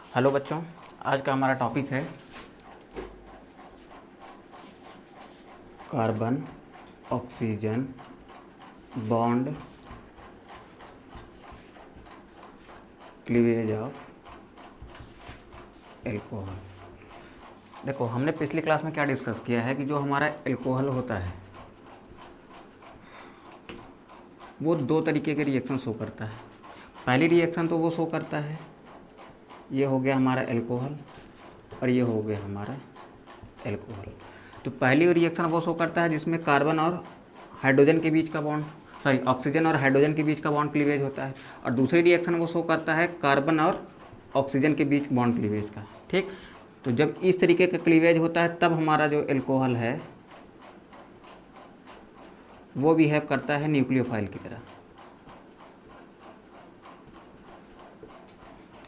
Hello बच्चों, आज का हमारा टॉपिक है carbon oxygen bond cleavage of alcohol. देखो, हमने पिछली क्लास में क्या डिस्कस किया है कि जो हमारा एल्कोहल होता है वो दो तरीके के रिएक्शन शो करता है। पहली रिएक्शन तो वो शो करता है, ये हो गया हमारा एल्कोहल और ये हो गया हमारा एल्कोहल। तो पहली रिएक्शन वो शो करता है जिसमें कार्बन और हाइड्रोजन के बीच का बॉन्ड, सॉरी ऑक्सीजन और हाइड्रोजन के बीच का बॉन्ड क्लीवेज होता है। और दूसरी रिएक्शन वो शो करता है कार्बन और ऑक्सीजन के बीच बॉन्ड क्लीवेज का। ठीक, तो जब इस तरीके का क्लीवेज होता है तब हमारा जो एल्कोहल है वो बिहेव करता है न्यूक्लियोफाइल की तरह।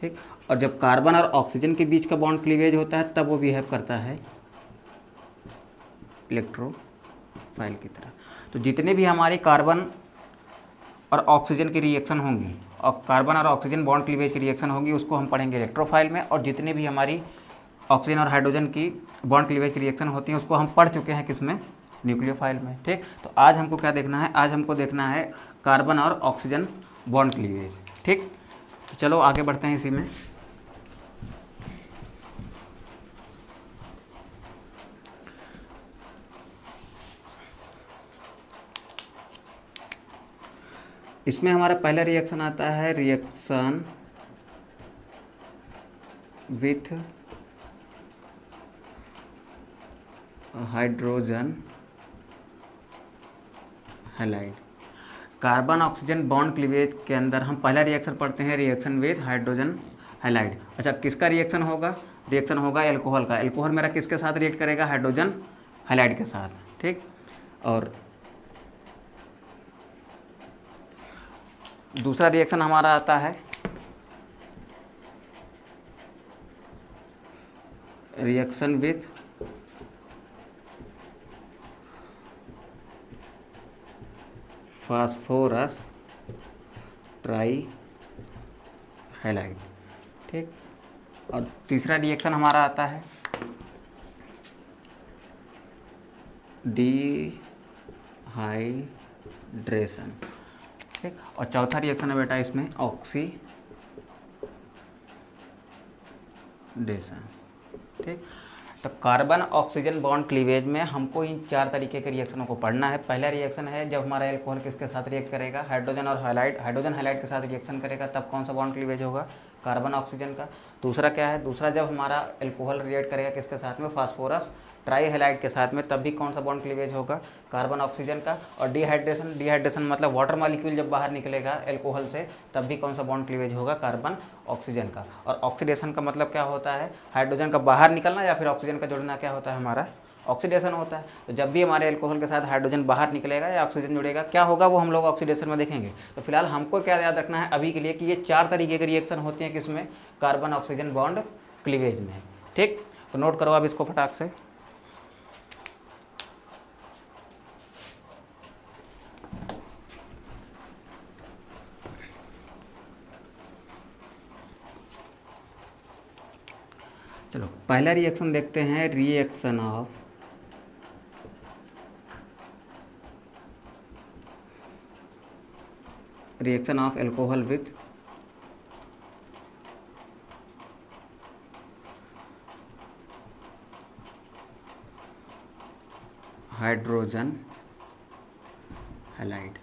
ठीक, और जब कार्बन और ऑक्सीजन के बीच का बॉन्ड क्लीवेज होता है तब वो बिहेव करता है इलेक्ट्रोफाइल की तरह। तो जितने भी हमारी कार्बन और ऑक्सीजन की रिएक्शन होंगी और कार्बन और ऑक्सीजन बॉन्ड क्लीवेज की रिएक्शन होगी उसको हम पढ़ेंगे इलेक्ट्रोफाइल में, और जितने भी हमारी ऑक्सीजन और हाइड्रोजन की बॉन्ड क्लीवेज की रिएक्शन होती हैं उसको हम पढ़ चुके हैं किसमें, न्यूक्लियोफाइल में। ठीक, तो आज हमको क्या देखना है, आज हमको देखना है कार्बन और ऑक्सीजन बॉन्ड क्लीवेज। ठीक, तो चलो आगे बढ़ते हैं इसी में। इसमें हमारा पहला रिएक्शन आता है reaction with hydrogen halide. Carbon oxygen bond cleavage के अंदर हम पहला रिएक्शन पढ़ते हैं रिएक्शन विथ हाइड्रोजन हैलाइड। अच्छा, किसका रिएक्शन होगा? रिएक्शन होगा एल्कोहल का। एल्कोहल मेरा किसके साथ रिएक्ट करेगा? हाइड्रोजन हैलाइड के साथ। ठीक, और दूसरा रिएक्शन हमारा आता है reaction with phosphorus try halide. ठीक, और तीसरा रिएक्शन हमारा आता है डिहाइड्रेशन। ठीक, और चौथा रिएक्शन है बेटा इसमें ऑक्सीडेशन। ठीक, तो कार्बन ऑक्सीजन बॉन्ड क्लीवेज में हमको इन चार तरीके के रिएक्शनों को पढ़ना है। पहला रिएक्शन है जब हमारा एल्कोहल किसके साथ रिएक्ट करेगा? हाइड्रोजन और हैलाइड, हाइड्रोजन हैलाइड के साथ रिएक्शन करेगा तब कौन सा बॉन्ड क्लीवेज होगा? कार्बन ऑक्सीजन का। दूसरा क्या है? दूसरा जब हमारा एल्कोहल रिएक्ट करेगा किसके साथ में? फास्फोरस ट्राई हैलाइड के साथ में, तब भी कौन सा बॉन्ड क्लीवेज होगा? कार्बन ऑक्सीजन का। और डिहाइड्रेशन, डिहाइड्रेशन मतलब वाटर मॉलिक्यूल जब बाहर निकलेगा एल्कोहल से तब भी कौन सा बॉन्ड क्लीवेज होगा? कार्बन ऑक्सीजन का। और ऑक्सीडेशन का मतलब क्या होता है? हाइड्रोजन का बाहर निकलना या फिर ऑक्सीजन का जुड़ना क्या होता है हमारा? ऑक्सीडेशन होता है। तो जब भी हमारे एल्कोहल के साथ हाइड्रोजन बाहर निकलेगा या ऑक्सीजन जुड़ेगा क्या होगा वो हम लोग ऑक्सीडेशन में देखेंगे। तो फिलहाल हमको क्या याद रखना है अभी के लिए कि ये चार तरीके के रिएक्शन होती हैं किसमें? कार्बन ऑक्सीजन बॉन्ड क्लीवेज में। ठीक, तो नोट करो अब इसको फटाक से। चलो पहला रिएक्शन देखते हैं, reaction of alcohol with hydrogen halide.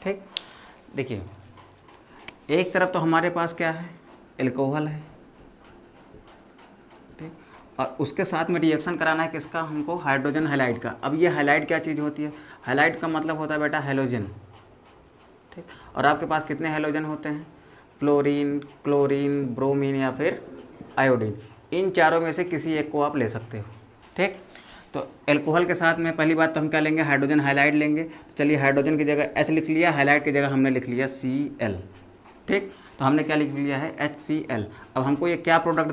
ठीक, देखिए एक तरफ तो हमारे पास क्या है? एल्कोहल है। ठीक, और उसके साथ में रिएक्शन कराना है किसका हमको? हाइड्रोजन हैलाइड का। अब ये हैलाइड क्या चीज़ होती है? हैलाइड का मतलब होता है बेटा हैलोजन। ठीक, और आपके पास कितने हैलोजन होते हैं? फ्लोरीन, क्लोरीन, ब्रोमीन या फिर आयोडीन। इन चारों में से किसी एक को आप ले सकते हो। ठीक, तो एल्कोहल के साथ में पहली बात तो हम क्या लेंगे? हाइड्रोजन हैलाइड लेंगे। तो चलिए हाइड्रोजन की जगह एच लिख लिया, हैलाइड की जगह हमने लिख लिया Cl। ठीक, तो हमने क्या लिख लिया है? HCl। अब हमको ये क्या प्रोडक्ट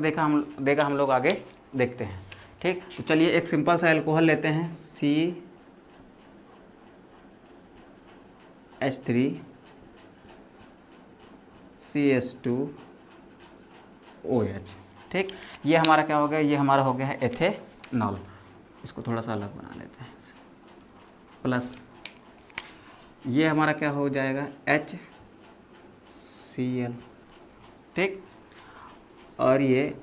देगा हम लोग आगे देखते हैं। ठीक, तो चलिए एक सिंपल सा एल्कोहल लेते हैं CH3CH2OH। ठीक, ये हमारा क्या हो गया, ये हमारा हो गया है एथेनॉल। इसको थोड़ा सा अलग बना लेते हैं, प्लस ये हमारा क्या हो जाएगा HCl। ठीक, और ये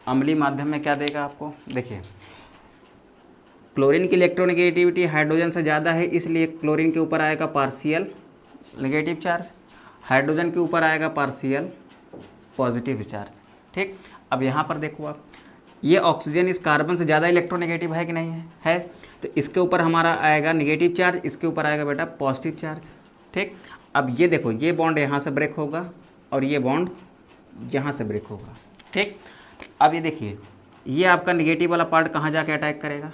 अम्लीय माध्यम में क्या देगा आपको, देखिए क्लोरीन की इलेक्ट्रोनेगेटिविटी हाइड्रोजन से ज़्यादा है, इसलिए क्लोरीन के ऊपर आएगा पार्शियल नेगेटिव चार्ज, हाइड्रोजन के ऊपर आएगा पार्शियल पॉजिटिव चार्ज। ठीक, अब यहाँ पर देखो आप, ये ऑक्सीजन इस कार्बन से ज़्यादा इलेक्ट्रोनेगेटिव है कि नहीं है, तो इसके ऊपर हमारा आएगा नेगेटिव चार्ज, इसके ऊपर आएगा बेटा पॉजिटिव चार्ज। ठीक, अब ये देखो, ये बॉन्ड यहाँ से ब्रेक होगा और ये बॉन्ड यहाँ से ब्रेक होगा। ठीक, अब ये देखिए, ये आपका नेगेटिव वाला पार्ट कहाँ जाके अटैक करेगा,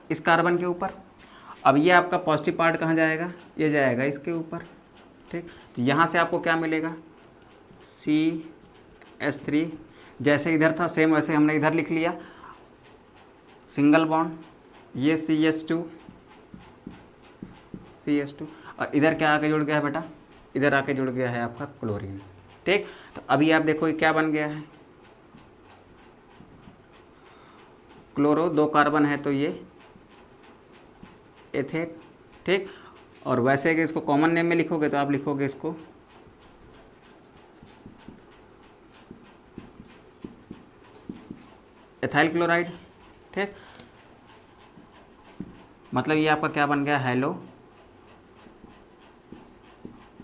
इस कार्बन के ऊपर। अब ये आपका पॉजिटिव पार्ट कहाँ जाएगा, ये जाएगा इसके ऊपर। ठीक, तो यहाँ से आपको क्या मिलेगा, CH3, जैसे इधर था सेम वैसे हमने इधर लिख लिया, सिंगल बॉन्ड, ये CH2 और इधर क्या आके जुड़ गया है बेटा, इधर आके जुड़ गया है आपका क्लोरीन। ठीक, तो अभी आप देखो ये क्या बन गया है, क्लोरो, 2 कार्बन है तो ये एथेन। ठीक, और वैसे अगर इसको कॉमन नेम में लिखोगे तो आप लिखोगे इसको एथाइल क्लोराइड। ठीक, मतलब ये आपका क्या बन गया, हेलो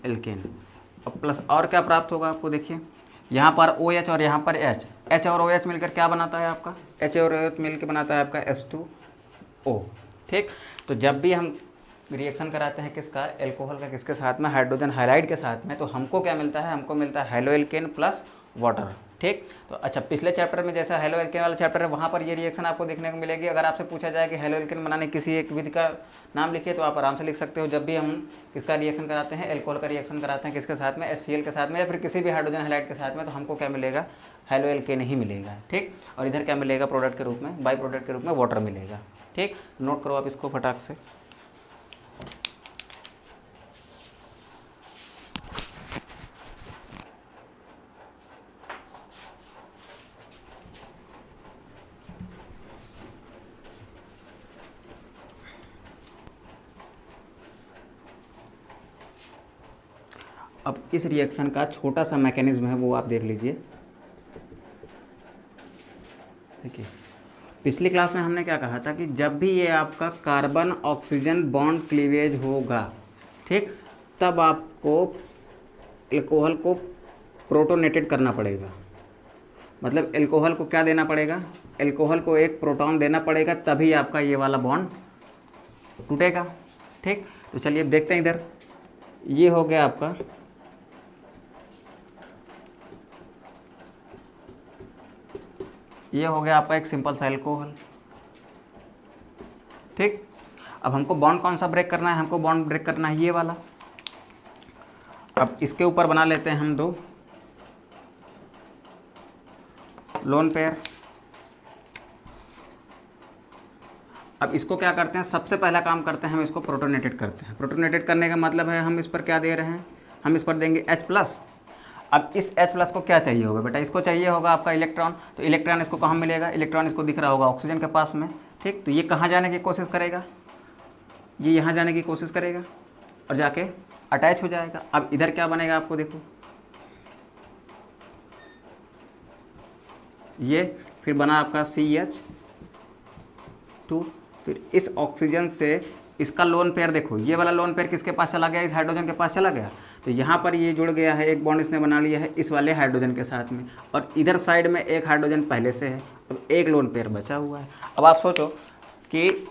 एल्केन। अब प्लस और क्या प्राप्त होगा आपको, देखिए यहाँ पर OH और यहाँ पर H और OH मिलकर क्या बनाता है आपका, H और OH मिलकर बनाता है आपका H2O। ठीक, तो जब भी हम रिएक्शन कराते हैं किसका, एल्कोहल का, किसके साथ में, हाइड्रोजन हाइलाइड के साथ में, तो हमको क्या मिलता है, हमको मिलता है हेलो एल्केन प्लस वाटर। ठीक, तो अच्छा पिछले चैप्टर में जैसा हेलो एल्केन वाला चैप्टर है वहाँ पर ये रिएक्शन आपको देखने को मिलेगी। अगर आपसे पूछा जाए कि हेलो एल्केन बनाने किसी एक विधि का नाम लिखिए तो आप आराम से लिख सकते हो। जब भी हम किसका रिएक्शन कराते हैं, एल्कोहल का रिएक्शन कराते हैं किसके साथ में, HCl के साथ में या फिर किसी भी हाइड्रोजन हाइलाइड के साथ में, तो हमको क्या मिलेगा, हेलो एल्केन ही मिलेगा। ठीक, और इधर क्या मिलेगा, प्रोडक्ट के रूप में, बाई प्रोडक्ट के रूप में वाटर मिलेगा। ठीक, नोट करो आप इसको फटाक से। अब इस रिएक्शन का छोटा सा मैकेनिज्म है वो आप देख लीजिए। देखिए पिछली क्लास में हमने क्या कहा था कि जब भी ये आपका कार्बन ऑक्सीजन बॉन्ड क्लीवेज होगा, ठीक, तब आपको एल्कोहल को प्रोटोनेटेड करना पड़ेगा। मतलब एल्कोहल को क्या देना पड़ेगा, एल्कोहल को एक प्रोटॉन देना पड़ेगा, तभी आपका ये वाला बॉन्ड टूटेगा। ठीक, तो चलिए देखते हैं इधर, ये हो गया आपका ये हो गया आपका एक सिंपल सा एल्कोहल। ठीक, अब हमको बॉन्ड कौन सा ब्रेक करना है, हमको बॉन्ड ब्रेक करना है ये वाला। अब इसके ऊपर बना लेते हैं हम 2 लोन पेयर। अब इसको क्या करते हैं, सबसे पहला काम करते हैं हम इसको प्रोटोनेटेड करते हैं। प्रोटोनेटेड करने का मतलब है हम इस पर क्या दे रहे हैं, हम इस पर देंगे H+। अब इस H+ को क्या चाहिए होगा बेटा, इसको चाहिए होगा आपका इलेक्ट्रॉन। तो इलेक्ट्रॉन इसको कहाँ मिलेगा, इलेक्ट्रॉन इसको दिख रहा होगा ऑक्सीजन के पास में। ठीक, तो ये कहाँ जाने की कोशिश करेगा, ये यहाँ जाने की कोशिश करेगा और जाके अटैच हो जाएगा। अब इधर क्या बनेगा आपको देखो, ये फिर बना आपका CH2, फिर इस ऑक्सीजन से इसका लोन पेयर देखो, ये वाला लोन पेयर किसके पास चला गया, इस हाइड्रोजन के पास चला गया। तो यहाँ पर ये जुड़ गया है, एक बॉन्ड इसने बना लिया है इस वाले हाइड्रोजन के साथ में, और इधर साइड में एक हाइड्रोजन पहले से है। अब एक लोन पेयर बचा हुआ है। अब आप सोचो कि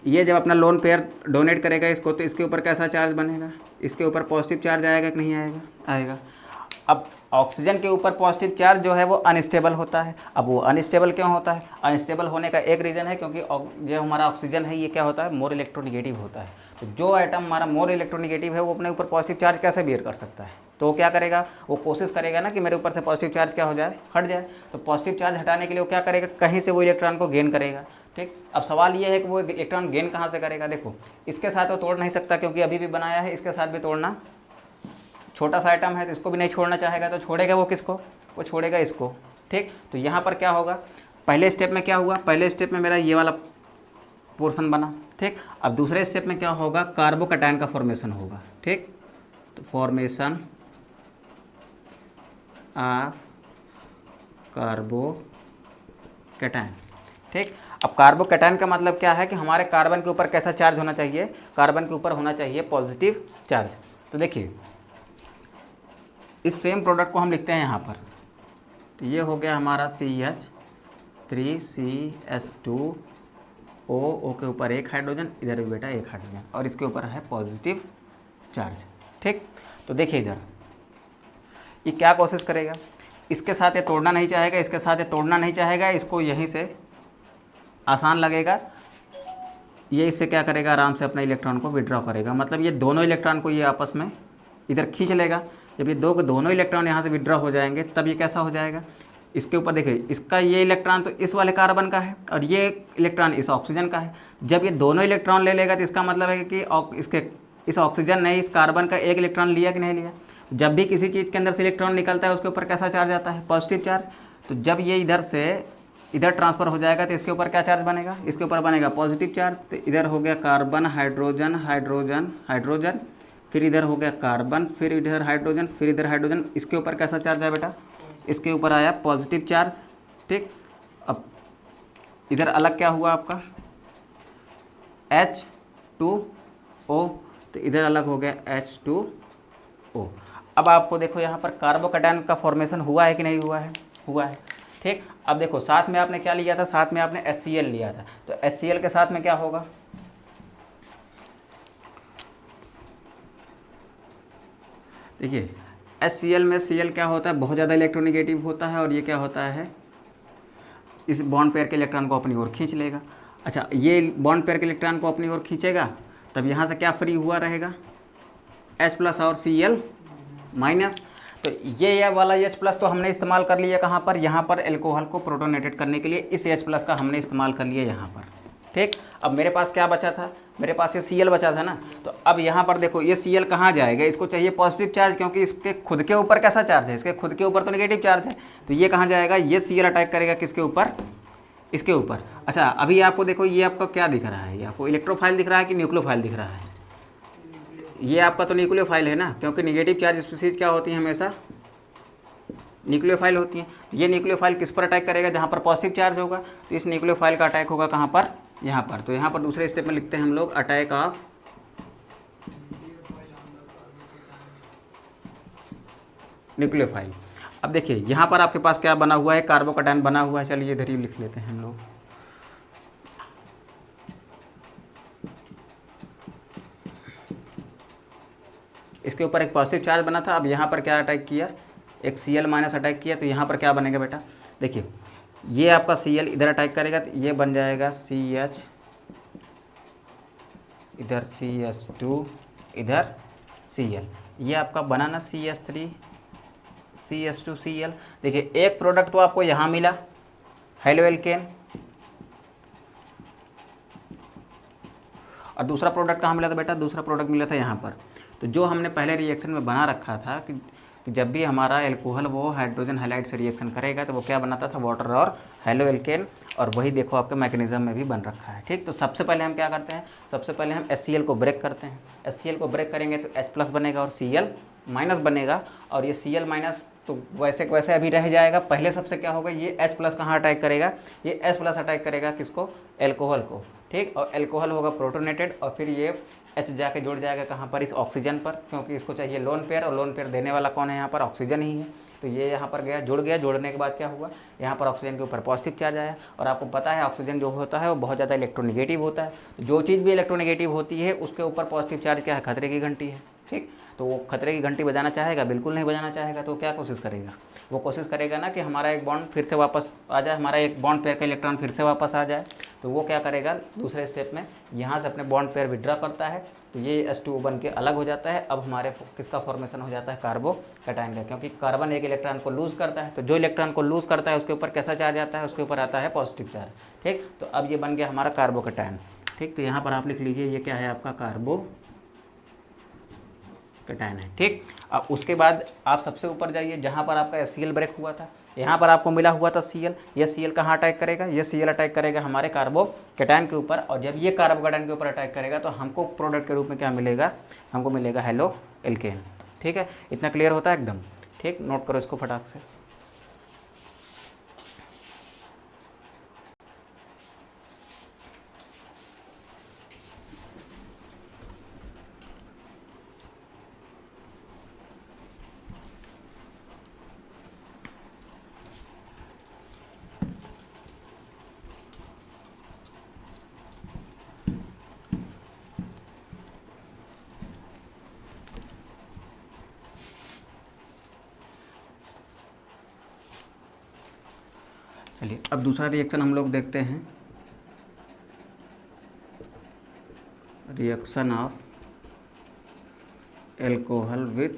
ये जब अपना लोन पेयर डोनेट करेगा इसको, तो इसके ऊपर कैसा चार्ज बनेगा, इसके ऊपर पॉजिटिव चार्ज आएगा कि नहीं आएगा, आएगा। अब ऑक्सीजन के ऊपर पॉजिटिव चार्ज जो है वो अनस्टेबल होता है। अब वो अनस्टेबल क्यों होता है, अनस्टेबल होने का एक रीज़न है क्योंकि जो हमारा ऑक्सीजन है ये क्या होता है, मोर इलेक्ट्रोनिगेटिव होता है। तो जो आइटम हमारा मोर इलेक्ट्रोनिगेटिव है वो अपने ऊपर पॉजिटिव चार्ज कैसे बियर कर सकता है, तो वो क्या करेगा, वो कोशिश करेगा ना कि मेरे ऊपर से पॉजिटिव चार्ज क्या हो जाए, हट जाए। तो पॉजिटिव चार्ज हटाने के लिए वो क्या करेगा, कहीं से वो इलेक्ट्रॉन को गेन करेगा। ठीक, अब सवाल ये है कि वो इलेक्ट्रॉन गेन कहाँ से करेगा। देखो इसके साथ वो तोड़ नहीं सकता क्योंकि अभी भी बनाया है, इसके साथ भी तोड़ना छोटा सा आइटम है तो इसको भी नहीं छोड़ना चाहेगा, तो छोड़ेगा वो किसको, वो छोड़ेगा इसको। ठीक, तो यहाँ पर क्या होगा, पहले स्टेप में क्या हुआ, पहले स्टेप में मेरा ये वाला पोर्शन बना। ठीक, अब दूसरे स्टेप में क्या होगा, कार्बोकैटायन का फॉर्मेशन होगा। ठीक, तो फॉर्मेशन ऑफ कार्बोकैटायन। ठीक, अब कार्बोकैटायन का मतलब क्या है कि हमारे कार्बन के ऊपर कैसा चार्ज होना चाहिए, कार्बन के ऊपर होना चाहिए पॉजिटिव चार्ज। तो देखिए इस सेम प्रोडक्ट को हम लिखते हैं यहाँ पर, तो ये हो गया हमारा CH3CH2O, O के ऊपर एक हाइड्रोजन, इधर भी बेटा एक हाइड्रोजन, और इसके ऊपर है पॉजिटिव चार्ज। ठीक, तो देखिए इधर ये क्या कोशिश करेगा, इसके साथ ये तोड़ना नहीं चाहेगा, इसके साथ ये तोड़ना नहीं चाहेगा, इसको यहीं से आसान लगेगा, ये इससे क्या करेगा, आराम से अपने इलेक्ट्रॉन को विड्रॉ करेगा। मतलब ये दोनों इलेक्ट्रॉन को ये आपस में इधर खींच लेगा। जब ये दोनों इलेक्ट्रॉन यहाँ से विड्रॉ हो जाएंगे तब ये कैसा हो जाएगा, इसके ऊपर देखिए इसका ये इलेक्ट्रॉन तो इस वाले कार्बन का है और ये इलेक्ट्रॉन इस ऑक्सीजन का है। जब ये दोनों इलेक्ट्रॉन ले लेगा तो इसका मतलब है कि इस ऑक्सीजन ने इस कार्बन का एक इलेक्ट्रॉन लिया कि नहीं लिया। जब भी किसी चीज़ के अंदर से इलेक्ट्रॉन निकलता है उसके ऊपर कैसा चार्ज आता है, पॉजिटिव चार्ज। तो जब ये इधर से इधर ट्रांसफ़र हो जाएगा तो इसके ऊपर क्या चार्ज बनेगा, इसके ऊपर बनेगा पॉजिटिव चार्ज। तो इधर हो गया कार्बन, हाइड्रोजन, हाइड्रोजन, हाइड्रोजन, फिर इधर हो गया कार्बन, फिर इधर हाइड्रोजन, फिर इधर हाइड्रोजन। इसके ऊपर कैसा चार्ज है बेटा, इसके ऊपर आया पॉजिटिव चार्ज। ठीक, अब इधर अलग क्या हुआ आपका H2O, तो इधर अलग हो गया H2O। अब आपको देखो यहाँ पर कार्बोकैटायन का फॉर्मेशन हुआ है कि नहीं हुआ है, हुआ है। ठीक, अब देखो साथ में आपने क्या लिया था, साथ में आपने HCl लिया था, तो HCl के साथ में क्या होगा, देखिए HCl में Cl क्या होता है, बहुत ज़्यादा इलेक्ट्रोनेगेटिव होता है, और ये क्या होता है, इस बॉन्ड पेयर के इलेक्ट्रॉन को अपनी ओर खींच लेगा। अच्छा, ये बॉन्ड पेयर के इलेक्ट्रॉन को अपनी ओर खींचेगा, तब यहाँ से क्या फ्री हुआ रहेगा, H+ और Cl-। तो ये वाला H+ तो हमने इस्तेमाल कर लिया कहाँ पर, यहाँ पर एल्कोहल को प्रोटोनेटेड करने के लिए इस H+ का हमने इस्तेमाल कर लिया यहाँ पर। ठीक, अब मेरे पास क्या बचा था, मेरे पास ये Cl बचा था ना। तो अब यहाँ पर देखो ये Cl कहाँ जाएगा, इसको चाहिए पॉजिटिव चार्ज, क्योंकि इसके खुद के ऊपर कैसा चार्ज है, इसके खुद के ऊपर तो नेगेटिव चार्ज है। तो ये कहाँ जाएगा, ये Cl अटैक करेगा किसके ऊपर, इसके ऊपर। अच्छा, अभी आपको देखो ये आपका क्या दिख रहा है, ये आपको इलेक्ट्रोफाइल दिख रहा है कि न्यूक्लियोफाइल दिख रहा है, ये आपका तो न्यूक्लियोफाइल है ना, क्योंकि नेगेटिव चार्ज स्पीशीज क्या होती हैं, हमेशा न्यूक्लियोफाइल होती हैं। ये न्यूक्लियोफाइल किस पर अटैक करेगा, जहाँ पर पॉजिटिव चार्ज होगा। तो इस न्यूक्लियोफाइल का अटैक होगा कहाँ पर, यहाँ पर। तो यहाँ पर दूसरे स्टेप में लिखते हैं हम लोग अटैक ऑफ न्यूक्लियोफाइल। अब देखिए यहाँ पर आपके पास क्या बना हुआ है, कार्बोकैटायन बना हुआ है। चलिए इधर ही लिख लेते हैं हम लोग, इसके ऊपर एक पॉजिटिव चार्ज बना था। अब यहाँ पर क्या अटैक किया, एक Cl- अटैक किया। तो यहाँ पर क्या बनेगा बेटा, देखिए ये आपका Cl इधर अटैक करेगा तो ये बन जाएगा CH, इधर CH2, इधर Cl। ये आपका बना ना CH3 CH2 Cl। देखिए एक प्रोडक्ट तो आपको यहाँ मिला हेलो एल्केन, और दूसरा प्रोडक्ट कहाँ मिला था बेटा, दूसरा प्रोडक्ट मिला था यहाँ पर। तो जो हमने पहले रिएक्शन में बना रखा था कि जब भी हमारा एल्कोहल वो हाइड्रोजन हैलाइड से रिएक्शन करेगा तो वो क्या बनाता था, वाटर और हेलो एल्केन। और वही देखो आपके मैकेनिज्म में भी बन रखा है। ठीक, तो सबसे पहले हम क्या करते हैं, सबसे पहले हम HCl को ब्रेक करते हैं। HCl को ब्रेक करेंगे तो H+ बनेगा और Cl- बनेगा, और ये Cl- तो वैसे वैसे अभी रह जाएगा। पहले सबसे क्या होगा, ये H+ कहाँ अटैक करेगा, ये H+ अटैक करेगा किसको, एल्कोहल को। ठीक, और एल्कोहल होगा प्रोटोनेटेड, और फिर ये H जाके जुड़ जाएगा कहाँ पर, इस ऑक्सीजन पर, क्योंकि इसको चाहिए लोन पेयर, और लोन पेयर देने वाला कौन है यहाँ पर, ऑक्सीजन ही है। तो ये यहाँ पर गया, जुड़ गया, जुड़ने के बाद क्या हुआ, यहाँ पर ऑक्सीजन के ऊपर पॉजिटिव चार्ज आया। और आपको पता है ऑक्सीजन जो होता है वो बहुत ज़्यादा इलेक्ट्रोनेगेटिव होता है। तो जो चीज़ भी इलेक्ट्रोनेगेटिव होती है उसके ऊपर पॉजिटिव चार्ज क्या है, खतरे की घंटी है। ठीक, तो वो खतरे की घंटी बजाना चाहेगा, बिल्कुल नहीं बजाना चाहेगा। तो क्या कोशिश करेगा, वो कोशिश करेगा ना कि हमारा एक बॉन्ड फिर से वापस आ जाए, हमारा एक बॉन्ड पेयर का इलेक्ट्रॉन फिर से वापस आ जाए। तो वो क्या करेगा, दूसरे स्टेप में यहाँ से अपने बॉन्ड पेयर विड्रॉ करता है, तो ये H2O बन के अलग हो जाता है। अब हमारे किसका फॉर्मेशन हो जाता है, कार्बोकैटायन का, क्योंकि कार्बन एक इलेक्ट्रॉन को लूज़ करता है। तो जो इलेक्ट्रॉन को लूज़ करता है उसके ऊपर कैसा चार्ज आता है, उसके ऊपर आता है पॉजिटिव चार्ज। ठीक, तो अब ये बन गया हमारा कार्बोकैटायन। ठीक, तो यहाँ पर आप लिख लीजिए ये क्या है आपका, कार्बोकैटायन है। ठीक, अब उसके बाद आप सबसे ऊपर जाइए जहाँ पर आपका HCl ब्रेक हुआ था। यहाँ पर आपको मिला हुआ था Cl, ये Cl कहाँ अटैक करेगा, ये Cl अटैक करेगा हमारे कार्बोकेटायन के ऊपर, और जब ये कार्बोकेटायन के ऊपर अटैक करेगा तो हमको प्रोडक्ट के रूप में क्या मिलेगा, हमको मिलेगा हेलो एल्केन। ठीक है, इतना क्लियर होता है एकदम। ठीक, नोट करो इसको फटाक से। चलिए अब दूसरा रिएक्शन हम लोग देखते हैं, reaction of alcohol with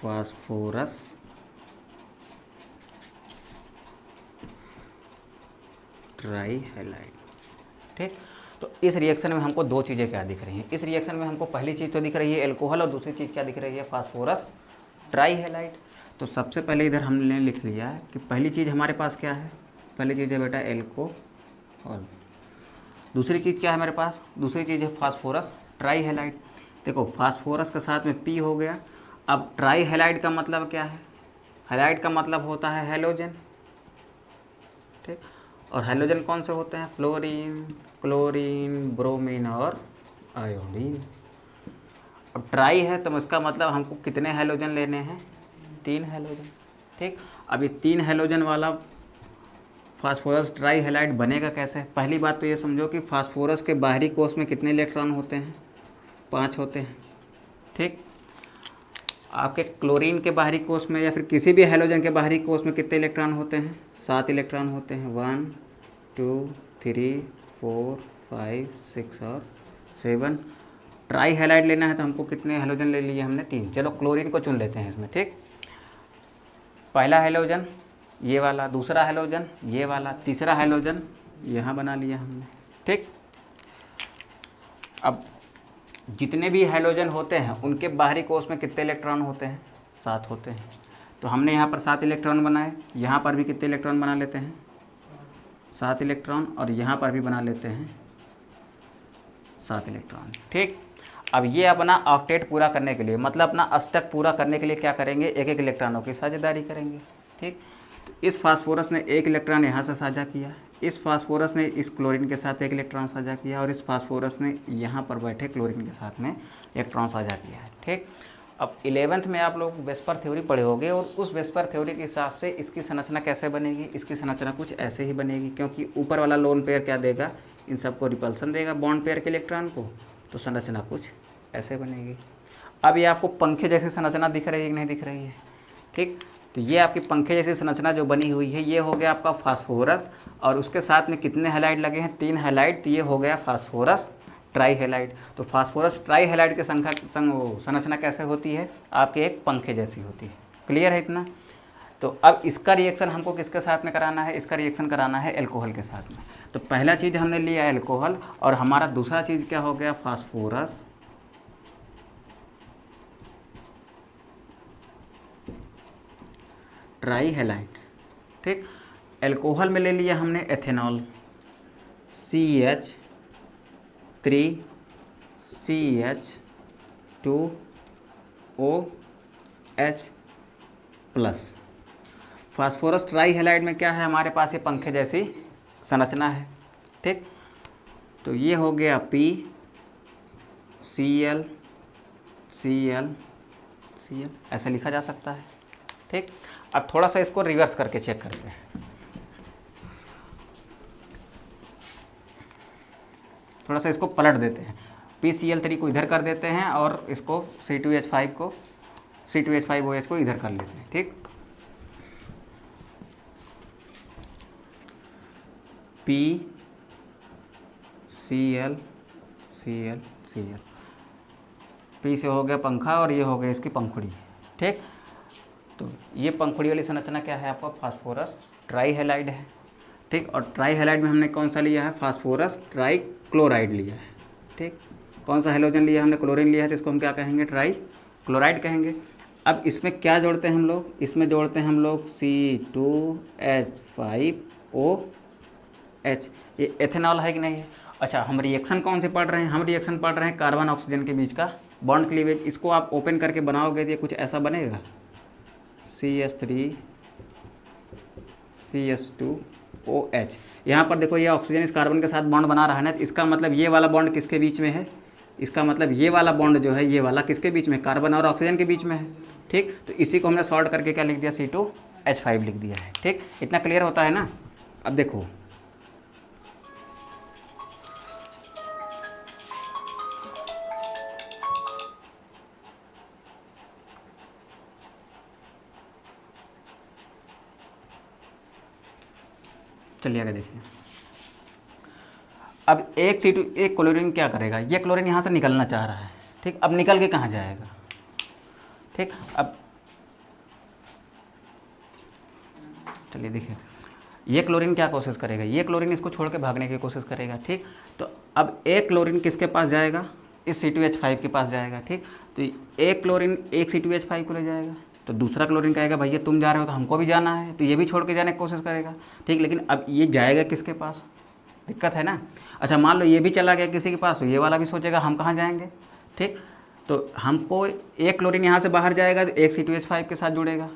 phosphorus trihalide. ठीक, तो इस रिएक्शन में हमको दो चीज़ें क्या दिख रही हैं, इस रिएक्शन में हमको पहली चीज़ तो दिख रही है एल्कोहल, और दूसरी चीज़ क्या दिख रही है, फास्फोरस ट्राईहैलाइड। तो सबसे पहले इधर हमने लिख लिया है कि पहली चीज़ हमारे पास क्या है, पहली चीज़ है बेटा एल्कोहल, दूसरी चीज़ क्या है हमारे पास, दूसरी चीज़ है फास्फोरस ट्राईहैलाइड। देखो फास्फोरस के साथ में पी हो गया, अब ट्राईहैलाइड का मतलब क्या है, हैलाइड का मतलब होता है हैलोजन। ठीक, और हैलोजन कौन से होते हैं, फ्लोरीन, क्लोरीन, ब्रोमीन और आयोडीन। अब ट्राई है तो इसका मतलब हमको कितने हैलोजन लेने हैं, 3 हैलोजन। ठीक, अब ये 3 हैलोजन वाला फास्फोरस ट्राईहैलाइड बनेगा कैसे। पहली बात तो ये समझो कि फास्फोरस के बाहरी कोष में कितने इलेक्ट्रॉन होते हैं, 5 होते हैं। ठीक, आपके क्लोरीन के बाहरी कोष में या फिर किसी भी हैलोजन के बाहरी कोष में कितने इलेक्ट्रॉन होते हैं, 7 इलेक्ट्रॉन होते हैं, 1 2 3 4 5 6 और 7। ट्राईहैलाइड लेना है तो हमको कितने हैलोजन ले लिए हमने, 3। चलो क्लोरीन को चुन लेते हैं इसमें। ठीक, पहला हैलोजन ये वाला, दूसरा हैलोजन ये वाला, तीसरा हैलोजन यहाँ बना लिया हमने। ठीक, अब जितने भी हैलोजन होते हैं उनके बाहरी कोष में कितने इलेक्ट्रॉन होते हैं, 7 होते हैं। तो हमने यहाँ पर 7 इलेक्ट्रॉन बनाए, यहाँ पर भी कितने इलेक्ट्रॉन बना लेते हैं, 7 इलेक्ट्रॉन, और यहाँ पर भी बना लेते हैं 7 इलेक्ट्रॉन। ठीक, अब ये अपना ऑक्टेट पूरा करने के लिए, मतलब अपना अष्टक पूरा करने के लिए क्या करेंगे, एक एक इलेक्ट्रॉनों की साझेदारी करेंगे। ठीक, तो इस फास्फोरस ने एक इलेक्ट्रॉन यहाँ से साझा किया, इस फास्फोरस ने इस क्लोरीन के साथ एक इलेक्ट्रॉन साझा किया, और इस फास्फोरस ने यहाँ पर बैठे क्लोरीन के साथ में इलेक्ट्रॉन साझा किया है। ठीक, अब 11th में आप लोग वेस्पर थ्योरी पढ़े होंगे, और उस वेस्पर थ्योरी के हिसाब से इसकी संरचना कैसे बनेगी, इसकी संरचना कुछ ऐसे ही बनेगी, क्योंकि ऊपर वाला लोन पेयर क्या देगा, इन सबको रिपल्सन देगा बॉन्ड पेयर के इलेक्ट्रॉन को, तो संरचना कुछ ऐसे बनेगी। अब ये आपको पंखे जैसी संरचना दिख रही है कि नहीं दिख रही है। ठीक, तो ये आपकी पंखे जैसी संरचना जो बनी हुई है, ये हो गया आपका फास्फोरस, और उसके साथ में कितने हैलाइड लगे हैं, 3 हैलाइड, तो ये हो गया फास्फोरस ट्राईहैलाइड। तो फास्फोरस ट्राईहैलाइड की संरचना कैसे होती है, आपके एक पंखे जैसी होती है। क्लियर है इतना। तो अब इसका रिएक्शन हमको किसके साथ में कराना है, इसका रिएक्शन कराना है एल्कोहल के साथ में। तो पहला चीज़ हमने लिया एल्कोहल, और हमारा दूसरा चीज़ क्या हो गया, फास्फोरस ट्राईहैलाइड। ठीक, एल्कोहल में ले लिया हमने एथेनॉल, CH3CH2OH प्लस। फास्फोरस ट्राईहैलाइड में क्या है हमारे पास, ये पंखे जैसी संरचना है। ठीक, तो ये हो गया PCl Cl Cl, ऐसे लिखा जा सकता है। ठीक, अब थोड़ा सा इसको रिवर्स करके चेक करते हैं, थोड़ा सा इसको पलट देते हैं, PCl3 को इधर कर देते हैं, और इसको C2H5OH को इधर कर लेते हैं। ठीक, PCl Cl Cl, P से हो गया पंखा, और ये हो गया इसकी पंखुड़ी। ठीक, तो ये पंखुड़ी वाली संरचना क्या है आपका, फास्फोरस ट्राईहैलाइड है। ठीक, और ट्राईहैलाइड में हमने कौन सा लिया है, फास्फोरस ट्राईक्लोराइड लिया है। ठीक, कौन सा हैलोजन लिया हमने, क्लोरीन लिया है, तो इसको हम क्या कहेंगे, ट्राईक्लोराइड कहेंगे। अब इसमें क्या जोड़ते हैं हम लोग, इसमें जोड़ते हैं हम लोग C2H5OH। ये एथेनॉल है कि नहीं है। अच्छा, हम रिएक्शन कौन से पढ़ रहे हैं, हम रिएक्शन पढ़ रहे हैं कार्बन ऑक्सीजन के बीच का बॉन्ड क्लीवेज। इसको आप ओपन करके बनाओगे तो ये कुछ ऐसा बनेगा, CH3CH2OH। यहाँ पर देखो ये ऑक्सीजन इस कार्बन के साथ बॉन्ड बना रहा है ना, तो इसका मतलब ये वाला बॉन्ड किसके बीच में है, इसका मतलब ये वाला बॉन्ड जो है ये वाला किसके बीच में, कार्बन और ऑक्सीजन के बीच में है। ठीक, तो इसी को हमने सॉल्ट करके क्या लिख दिया, C2H5 लिख दिया है। ठीक, इतना क्लियर होता है ना। अब देखो चलिए आगे देखिए। अब एक क्लोरीन क्या करेगा, ये क्लोरीन यहाँ से निकलना चाह रहा है। ठीक, अब निकल के कहाँ जाएगा। ठीक, अब चलिए देखिए, ये क्लोरीन क्या कोशिश करेगा, ये क्लोरीन इसको छोड़ के भागने की कोशिश करेगा। ठीक, तो अब एक क्लोरीन किसके पास जाएगा, इस C2H5 के पास जाएगा। ठीक, तो एक क्लोरीन एक C2H5 को ले जाएगा, तो दूसरा क्लोरीन कहेगा भैया तुम जा रहे हो तो हमको भी जाना है, तो ये भी छोड़ के जाने की कोशिश करेगा। ठीक, लेकिन अब ये जाएगा किसके पास, दिक्कत है ना। अच्छा, मान लो ये भी चला गया किसी के पास, तो ये वाला भी सोचेगा हम कहाँ जाएंगे। ठीक, तो हमको एक क्लोरीन यहाँ से बाहर जाएगा तो एक C2H5 के साथ जुड़ेगा,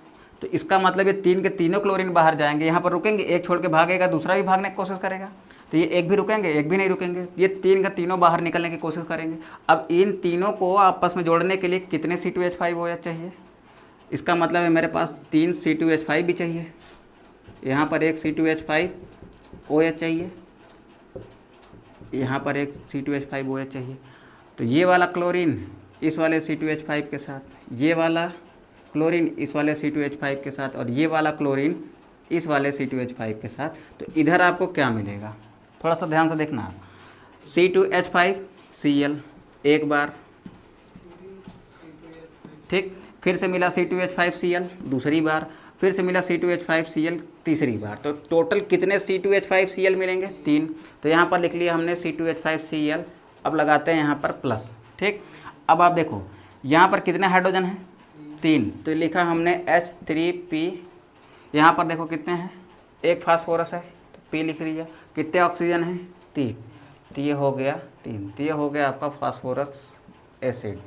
तो इसका मतलब ये तीन के तीनों क्लोरीन बाहर जाएंगे, यहाँ पर रुकेंगे, एक छोड़ के भागेगा, दूसरा भी भागने की कोशिश करेगा, तो ये एक भी रुकेंगे, एक भी नहीं रुकेंगे, ये तीन का तीनों बाहर निकलने की कोशिश करेंगे। अब इन तीनों को आपस में जोड़ने के लिए कितने C2H5OH चाहिए, इसका मतलब है मेरे पास 3 C2H5 भी चाहिए, यहाँ पर एक C2H5OH चाहिए, यहाँ पर एक C2H5OH चाहिए। तो ये वाला क्लोरीन इस वाले C2H5 के साथ, ये वाला क्लोरीन इस वाले C2H5 के साथ, और ये वाला क्लोरीन इस वाले C2H5 के साथ। तो इधर आपको क्या मिलेगा, थोड़ा सा ध्यान से देखना आप। C2H5Cl एक बार, ठीक, फिर से मिला C2H5Cl दूसरी बार, फिर से मिला C2H5Cl तीसरी बार। तो टोटल कितने C2H5Cl मिलेंगे, 3। तो यहाँ पर लिख लिया हमने C2H5Cl। अब लगाते हैं यहाँ पर प्लस। ठीक, अब आप देखो यहाँ पर कितने हाइड्रोजन हैं, 3, तो लिखा हमने H3P। यहाँ पर देखो कितने हैं, एक फास्फोरस है तो P लिख लिया, कितने ऑक्सीजन हैं, 3, तो ये हो गया 3, तो ये हो गया आपका फास्फोरस एसिड,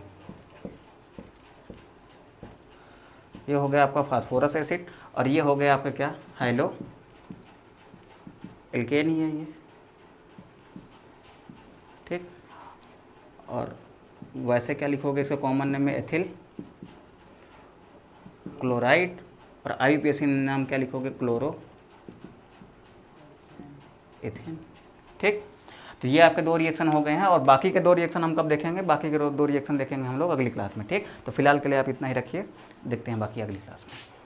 ये हो गया आपका फास्फोरस एसिड, और ये हो गया आपका क्या, हाइलो एल्केन ही है ये। ठीक, और वैसे क्या लिखोगे, इसका कॉमन नेम में एथिल क्लोराइड, और IUPAC नाम क्या लिखोगे, क्लोरो एथेन। ठीक, तो ये आपके 2 रिएक्शन हो गए हैं, और बाकी के 2 रिएक्शन हम कब देखेंगे, बाकी के 2 रिएक्शन देखेंगे हम लोग अगली क्लास में। ठीक, तो फिलहाल के लिए आप इतना ही रखिए, देखते हैं बाकी अगली क्लास में।